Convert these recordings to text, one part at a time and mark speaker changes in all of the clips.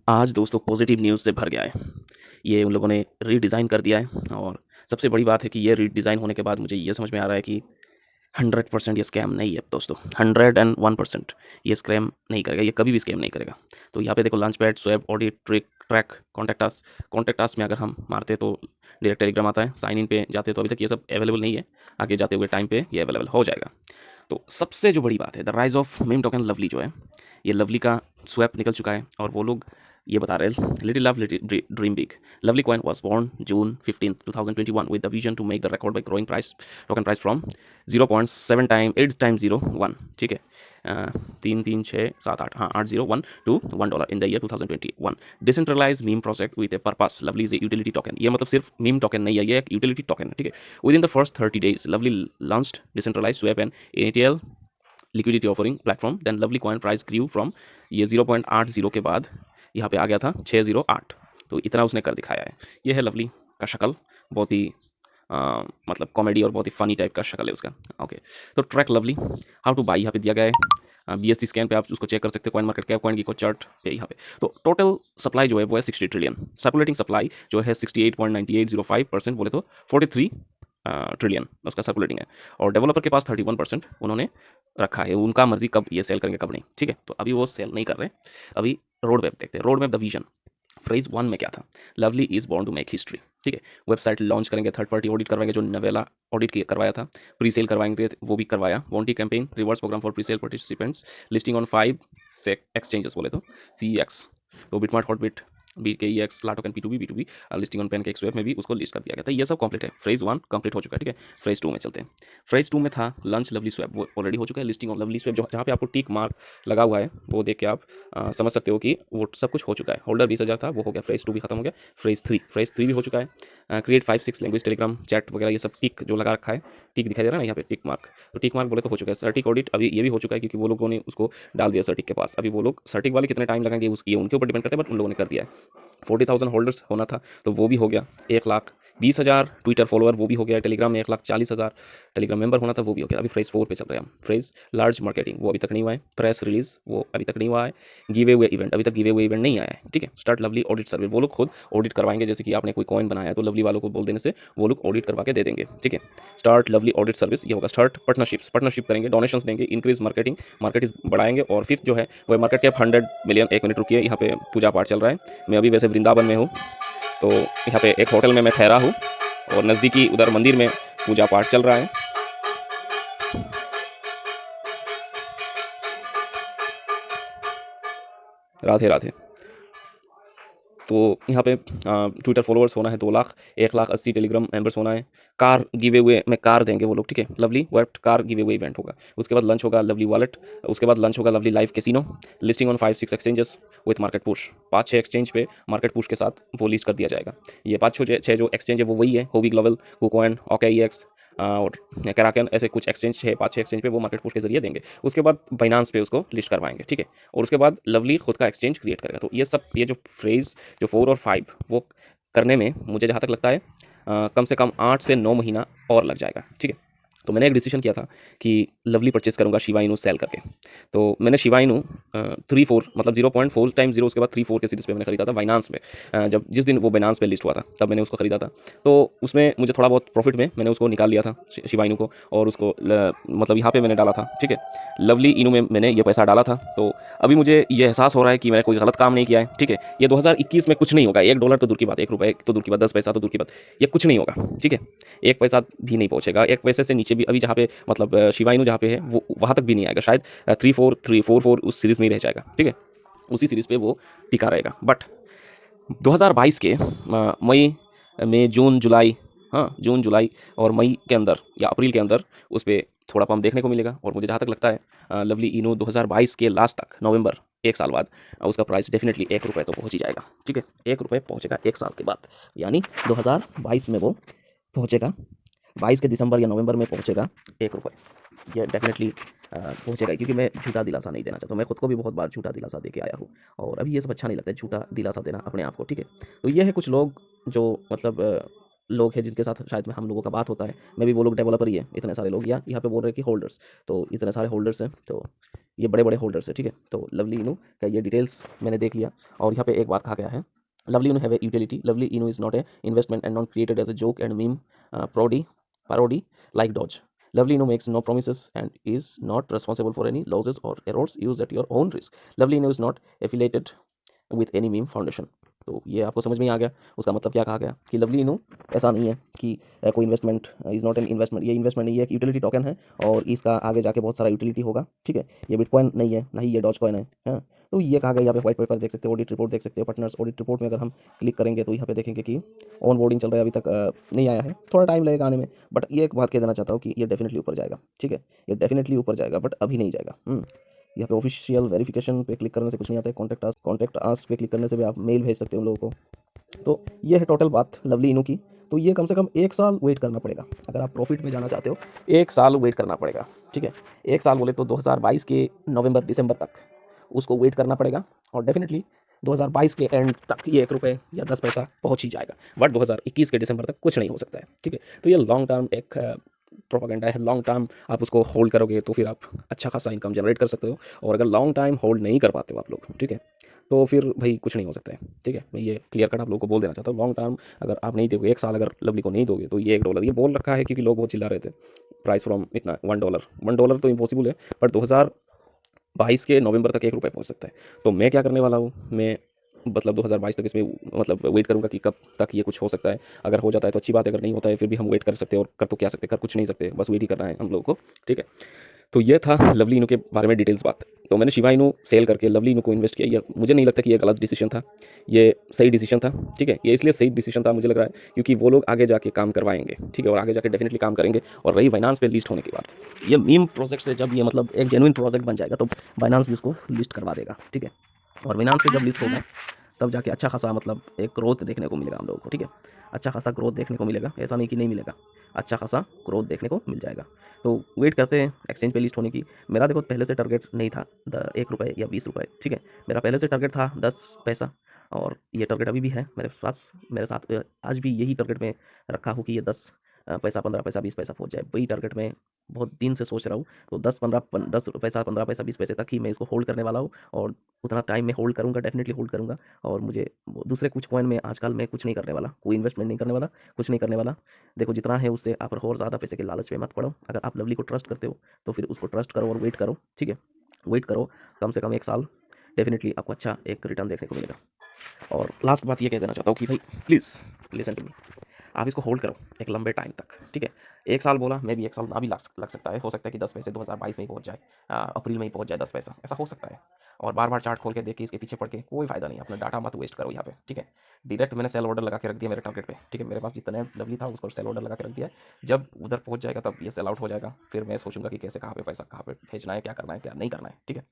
Speaker 1: आज दोस्तों positive news से भर गया है। ये उन लोगों ने रीडिज़ाइन कर दिया है और सबसे बड़ी बात है कि ये रीडिज़ाइन होने के बाद मुझे ये समझ में आ रहा है कि 100% ये स्कैम नहीं है दोस्तों। 101% ये स्कैम नहीं करेगा, ये कभी भी स्कैम नहीं करेगा। तो यहाँ पे देखो launchpad, swap, audit, trick, track, contact us में अगर हम मारते हैं तो डायरेक्ट टेलीग्राम आता है। साइन इन पे जाते हैं तो अभी तक ये सब अवेलेबल नहीं है। आगे जाते हुए टाइम पे ये अवेलेबल हो जाएगा। तो सबसे जो बड़ी बात है the rise of meme token Lovely जो है, ये लवली का स्वैप निकल चुका है और वो लोग ये बता रहे हैं little love little dream big. Lovely coin was born June 15 2021 with the vision to make the record by growing price token price from 0.7 time 8 time 0 1 ठीक है। 3 3 6 7 8 हाँ 801 to $1 in the year 2021 decentralize meme project with a purpose. Lovely is a utility token. ये मतलब सिर्फ meme token नहीं है, ये एक यूटिलिटी टोकन है ठीक है। Within the first 30 days Lovely launched decentralize swap and ATL liquidity offering platform then Lovely coin price grew from ये 0.80 के बाद यहाँ पे आ गया था 608। तो इतना उसने कर दिखाया है। ये है लवली का शक्ल, बहुत ही मतलब कॉमेडी और बहुत ही फनी टाइप का शक्ल है उसका। ओके, तो track lovely how two by यहाँ पे दिया गया है। BSC स्कैन पे आप उसको चेक कर सकते हो, कॉइन मार्केट कैप, कॉइन की को चार्ट पे यहाँ पे। तो टोटल सप्लाई जो है वो है 60 ट्रिलियन। सर्कुलेटिंग सप्लाई जो है 68.9805% बोले तो 43 ट्रिलियन उसका सर्कुलेटिंग है। और डेवलपर के पास 31% उन्होंने रखा है। उनका मर्जी कब ये सेल करेंगे कब नहीं, ठीक है। तो अभी वो सेल नहीं कर रहे। अभी रोड मैप देखते हैं। Road map the vision phase 1 में क्या था। Lovely is born to make history, ठीक है। वेबसाइट लॉन्च करेंगे, थर्ड पार्टी ऑडिट करवाएंगे, जो नवेला ऑडिट करवाया था। प्री सेल करवाएंगे वो भी करवाया। Warranty campaign, reverse program for presale participants, listing on 5 exchanges बोले तो CEX, तो BitMart, Hotbit, BKEX, LATOKEN, P2B listing on PancakeSwap में भी उसको लिस्ट कर दिया गया था। ये सब कंप्लीट है। फ्रेज 1 कंप्लीट हो चुका है, ठीक है। फ्रेज 2 में चलते हैं। फ्रेज 2 में था लंच लवली स्वैप, वो ऑलरेडी हो चुका है। लिस्टिंग ऑन लवली स्वैप जो जहाँ पे आपको टिक मार्क लगा हुआ है वो देख के आप समझ सकते हो कि वो सब कुछ हो चुका है। होल्डर 20,000 था, वो हो गया। फ्रेज 2 भी खत्म हो गया। फ्रेज 3 भी हो चुका है। क्रिएट 5 6 लैंग्वेज, टेलीग्राम चैट वगैरह, ये सब टिक जो लगा रखा है, टिक दिखाई दे रहा है ना यहाँ पे, टिक मार्क। तो टिक मार्क बोले तो हो चुका है। सर्टिक ऑडिट अभी ये भी हो चुका है क्योंकि वो लोगों ने उसको डाल दिया सर्टिक के पास। अभी वो लोग सर्टिक वाले कितने टाइम लगेंगे ये उनके ऊपर डिपेंड करता है, बट उन लोगों ने कर दिया है। 40,000 होल्डर्स होना था तो वो भी हो गया। 1,20,000 ट्विटर फॉलोअर वो भी हो गया। टेलीग्राम में 1,40,000 टेलीग्राम मेंबर होना था, वो भी हो गया। अभी फ्रेज 4 पे चल रहे हैं हम। फ्रेज लार्ज मार्केटिंग वो अभी तक नहीं हुआ है। प्रेस रिलीज वो अभी तक नहीं हुआ है। गिवे हुए इवेंट अभी तक गिवे हुए इवेंट नहीं आया है, ठीक है। स्टार्ट लवली ऑडिट सर्विस, वो लोग खुद ऑडिट करवाएंगे। जैसे कि आपने कोई कॉइन बनाया है तो लवली वालों को बोल देने से वो लोग ऑडिट करवा के दे देंगे, ठीक है। स्टार्ट लवली ऑडिट सर्विस ये होगा। स्टार्ट पार्टनरशिप करेंगे, डोनेशन देंगे, इंक्रीज मार्केटिंग, मार्केट बढ़ाएंगे। और फिफ्थ जो है वो मार्केट कैप 100 मिलियन। 1 मिनट रुकिए, यहाँ पे पूजा पाठ चल रहा है। मैं अभी वैसे वृंदावन में हूँ, तो यहाँ पे एक होटल में मैं ठहरा हूँ और नज़दीकी उधर मंदिर में पूजा पाठ चल रहा है। राधे राधे। तो यहाँ पे ट्विटर फॉलोअर्स होना है 2 लाख। 1,80,000 टेलीग्राम मेंबर्स होना है। कार गिवे हुए में कार देंगे वो लोग, ठीक है। लवली वेब कार गिवे हुए इवेंट होगा। उसके बाद लंच होगा लवली वॉलेट। उसके बाद लंच होगा lovely live casino. Listing on 5 6 exchanges with market push. 5 6 exchange पे मार्केट पुश के साथ वो लिस्ट कर दिया जाएगा। ये 5 6 जो एक्सचेंज है वो वही है, होवी ग्लोबल, कुकॉइन, OKEX और कराकन, ऐसे कुछ एक्सचेंज है। 5 6 एक्सचेंज पे वो मार्केट पुश के जरिए देंगे। उसके बाद बाइनांस पे उसको लिस्ट करवाएंगे, ठीक है। और उसके बाद लवली खुद का एक्सचेंज क्रिएट करेगा। तो ये सब ये जो फ्रेज जो 4 और 5 वो करने में मुझे जहाँ तक लगता है कम से कम 8 से 9 महीना और लग जाएगा, ठीक है। तो मैंने एक डिसीजन किया था कि लवली परचेज करूंगा शिबा इनू सेल करके। तो मैंने शिबा इनू 3 4 मतलब 0.4 टाइम 0 उसके बाद 3 4 के सीरीज पे मैंने खरीदा था बाइनांस में। जब जिस दिन वो बाइनांस पे लिस्ट हुआ था तब मैंने उसको खरीदा था। तो उसमें मुझे थोड़ा बहुत प्रॉफिट में मैंने उसको निकाल लिया था शिबा इनू को, और उसको मतलब यहाँ पे मैंने डाला था, ठीक है। लवली इनू में मैंने ये पैसा डाला था। तो अभी मुझे ये एहसास हो रहा है कि मैंने कोई गलत काम नहीं किया है, ठीक है। ये 2021 में कुछ नहीं होगा। $1 तो दूर की बात, ₹1 तो दूर की बात, 10 पैसा तो दूर की बात, ये कुछ नहीं होगा, ठीक है। 1 पैसा भी नहीं पहुंचेगा। 1 पैसे से नीचे भी अभी जहाँ पे मतलब शिबा इनू जहाँ पे है वो वहाँ तक भी नहीं आएगा शायद। 3 4 उस सीरीज में ही रह जाएगा, ठीक है। उसी सीरीज पे वो टिका रहेगा। बट 2022 के मई में जून जुलाई, हाँ जून जुलाई और मई के अंदर या अप्रैल के अंदर उस पर थोड़ा पम्प देखने को मिलेगा। और मुझे जहाँ तक लगता है लवली इनू 2022 के लास्ट तक, नवंबर, 1 साल बाद उसका प्राइस डेफिनेटली ₹1 तो पहुंच ही जाएगा, ठीक है। ₹1 पहुंचेगा 1 साल के बाद, यानी 2022 में वो पहुंचेगा। 22 के दिसंबर या नवंबर में पहुंचेगा ₹1। ये डेफिनेटली पहुंचेगा, क्योंकि मैं झूठा दिलासा नहीं देना चाहता। मैं खुद को भी बहुत बार झूठा दिलासा दे के आया हूँ और अभी ये सब अच्छा नहीं लगता है झूठा दिलासा देना अपने आप को, ठीक है। तो ये है कुछ लोग जो मतलब लोग हैं जिनके साथ शायद में हम लोगों का बात होता है। मैं भी वो लोग डेवलपर ही है, इतने सारे लोग, या यहाँ पे बोल रहे हैं कि होल्डर्स, तो इतने सारे होल्डर्स हैं। तो ये बड़े बड़े होल्डर्स है, ठीक है। तो लवली इनू का ये डिटेल्स मैंने देख लिया। और यहाँ पे एक बात कहा गया है, Lovely Inu have a utility, Lovely Inu is not a investment and not created as a joke and meme parody like Dodge. Lovely Inno makes no promises and is not responsible for any losses or errors used at your own risk. Lovely Inno is not affiliated with any meme foundation. तो ये आपको समझ में ही आ गया उसका मतलब क्या कहा गया कि लवली इनू ऐसा नहीं है कि कोई investment is not an investment, ये इन्वेस्टमेंट नहीं है, एक यूटिलिटी टोकन है और इसका आगे जाके बहुत सारा यूटिलिटी होगा, ठीक है। ये बिटकॉइन नहीं है, ना ही ये डॉज कॉइन है, हाँ। तो ये कहा गया, यहाँ पे व्हाइट पेपर देख सकते हो, ऑडिट रिपोर्ट देख सकते हो, पार्टनर्स ऑडिट रिपोर्ट में अगर हम क्लिक करेंगे तो यहाँ पे देखेंगे कि ऑन बोर्डिंग चल रहा है, अभी तक नहीं आया है, थोड़ा टाइम लगेगा आने में। बट ये एक बात कह देना चाहता हूँ कि ये डेफिनेटली ऊपर जाएगा, ठीक है, ये डेफिनेटली ऊपर जाएगा, बट अभी नहीं जाएगा। यहाँ पे ऑफिशियल वेरिफिकेशन पे क्लिक करने से कुछ नहीं आता है, कॉन्टैक्ट आस्क पे क्लिक करने से भी आप मेल भेज सकते हो उन लोगों को। तो ये है टोटल बात लवली इनू की। तो ये कम से कम 1 साल वेट करना पड़ेगा अगर आप प्रॉफिट में जाना चाहते हो, 1 साल वेट करना पड़ेगा, ठीक है। 1 साल बोले तो 2022 के नवंबर दिसंबर तक उसको वेट करना पड़ेगा और डेफिनेटली 2022 के एंड तक ये 1 रुपये या 10 पैसा पहुंच ही जाएगा, बट 2021 के दिसंबर तक कुछ नहीं हो सकता है, ठीक है। तो ये लॉन्ग टर्म एक प्रोपागेंडा है, लॉन्ग टर्म आप उसको होल्ड करोगे तो फिर आप अच्छा खासा इनकम जनरेट कर सकते हो। और अगर लॉन्ग टाइम होल्ड नहीं कर पाते हो आप लोग, ठीक है, तो फिर भाई कुछ नहीं हो सकता है, ठीक है। मैं ये क्लियर कट आप लोगों को बोल देना चाहता हूँ, लॉन्ग टर्म अगर आप नहीं दोगे, 1 साल अगर लवली को नहीं दोगे तो ये $1 ये बोल रखा है क्योंकि लोग बहुत चिल्ला रहे थे प्राइस फ्रॉम इतना $1 तो इम्पॉसिबल है, बट 2022 के नवंबर तक 1 रुपये पहुंच सकता है। तो मैं क्या करने वाला हूँ, मैं मतलब 2022 तक इसमें मतलब वेट करूंगा कि कब तक ये कुछ हो सकता है। अगर हो जाता है तो अच्छी बात है, अगर नहीं होता है फिर भी हम वेट कर सकते हैं, और कर तो क्या सकते हैं, कर कुछ नहीं सकते, बस वेट ही करना है हम लोगों को, ठीक है। तो ये था लवली इनू के बारे में डिटेल्स बात। तो मैंने शिवा इनू सेल करके लवली इनू को इन्वेस्ट किया, ये मुझे नहीं लगता कि ये गलत डिसीजन था, ये सही डिसीजन था, ठीक है। ये इसलिए सही डिसीजन था मुझे लग रहा है क्योंकि वो लोग आगे जाके काम करवाएंगे, ठीक है, और आगे जाके डेफिनेटली काम करेंगे। और रही बाइनांस पे लिस्ट होने की बात, ये मीम प्रोजेक्ट से जब ये मतलब एक जेन्युइन प्रोजेक्ट बन जाएगा तो बाइनांस भी उसको लिस्ट करवा देगा, ठीक है। और बाइनांस पे जब लिस्ट होगा तब जाके अच्छा खासा मतलब एक ग्रोथ देखने को मिलेगा हम लोगों को, ठीक है। अच्छा खासा ग्रोथ देखने को मिलेगा, ऐसा नहीं कि नहीं मिलेगा, अच्छा खासा ग्रोथ देखने को मिल जाएगा। तो वेट करते हैं एक्सचेंज पे लिस्ट होने की। मेरा देखो पहले से टारगेट नहीं था 1 रुपये या 20 रुपये, ठीक है। मेरा पहले से टारगेट था 10 पैसा, और ये टारगेट अभी भी है मेरे पास, मेरे साथ आज भी यही टारगेट में रखा हूँ कि ये 10 पैसा, 15 पैसा, 20 पैसा पहुँच जाए, वही टारगेट में बहुत दिन से सोच रहा हूँ। तो 10 पैसा, 15 पैसा, 20 पैसे तक ही मैं इसको होल्ड करने वाला हूँ, और उतना टाइम मैं होल्ड करूँगा, डेफिनेटली होल्ड करूँगा। और मुझे दूसरे कुछ कॉइन में आजकल मैं कुछ नहीं करने वाला, कोई इन्वेस्टमेंट नहीं करने वाला, कुछ नहीं करने वाला। देखो जितना है उससे आप और ज़्यादा पैसे के लालच में मत पड़ो। अगर आप लवली को ट्रस्ट करते हो तो फिर उसको ट्रस्ट करो और वेट करो, ठीक है। वेट करो कम से कम 1 साल, डेफिनेटली आपको अच्छा एक रिटर्न देखने को मिलेगा। और लास्ट बात ये कह देना चाहता हूँ कि भाई प्लीज़ लिसन टू मी, आप इसको होल्ड करो एक लंबे टाइम तक, ठीक है। 1 साल बोला, मे भी 1 साल ना भी लग सकता है, हो सकता है कि 10 पैसे 2022 में ही पहुंच जाए, अप्रैल में ही पहुंच जाए 10 पैसा, ऐसा हो सकता है। और बार बार चार्ट खोल के देख के इसके पीछे पड़ के कोई फायदा नहीं, अपना डाटा मत वेस्ट करो यहाँ पे, ठीक है। डायरेक्ट मैंने सेल ऑर्डर लगा के रख दिया मेरे टारगेट पे, ठीक है। मेरे पास जितना लवली था उसको सेल ऑर्डर लगा के रख दिया, जब उधर पहुंच जाएगा तब ये सेल आउट हो जाएगा, फिर मैं सोचूंगा कि कैसे, कहाँ पे पैसा कहाँ पे भेजना है, क्या करना है क्या नहीं करना है, ठीक है।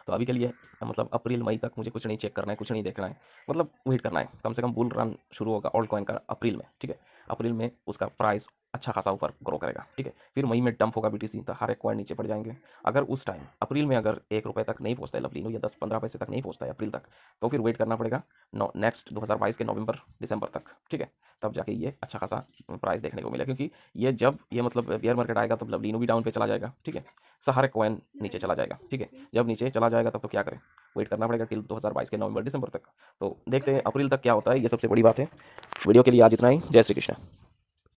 Speaker 1: तो अभी के लिए मतलब अप्रैल मई तक मुझे कुछ नहीं चेक करना है, कुछ नहीं देखना है, मतलब वेट करना है। कम से कम बुल रन शुरू होगा ऑल्ट कॉइन का अप्रैल में, ठीक है। अप्रैल में उसका प्राइस अच्छा खासा ऊपर ग्रो करेगा, ठीक है। फिर मई में डंप होगा बीटीसी, तो हर एक कॉइन नीचे पड़ जाएंगे। अगर उस टाइम अप्रैल में अगर 1 रुपये तक नहीं पहुंचता है लवलीनो, या 10-15 पैसे तक नहीं पहुंचता है अप्रैल तक, तो फिर वेट करना पड़ेगा नेक्स्ट 2022 के नवंबर दिसंबर तक, ठीक है। तब जाके ये अच्छा खासा प्राइस देखने को मिलेगा, क्योंकि ये जब ये मतलब बेयर मार्केट आएगा तब लवलीनो भी डाउन पे चला जाएगा, ठीक है। सारे कॉइन नीचे चला जाएगा, ठीक है। जब नीचे चला जाएगा तब तो क्या करें, वेट करना पड़ेगा टिल 2022 के नवंबर दिसंबर तक। तो देखते हैं अप्रैल तक क्या होता है, ये सबसे बड़ी बात है। वीडियो के लिए आज इतना ही। जय श्री कृष्ण।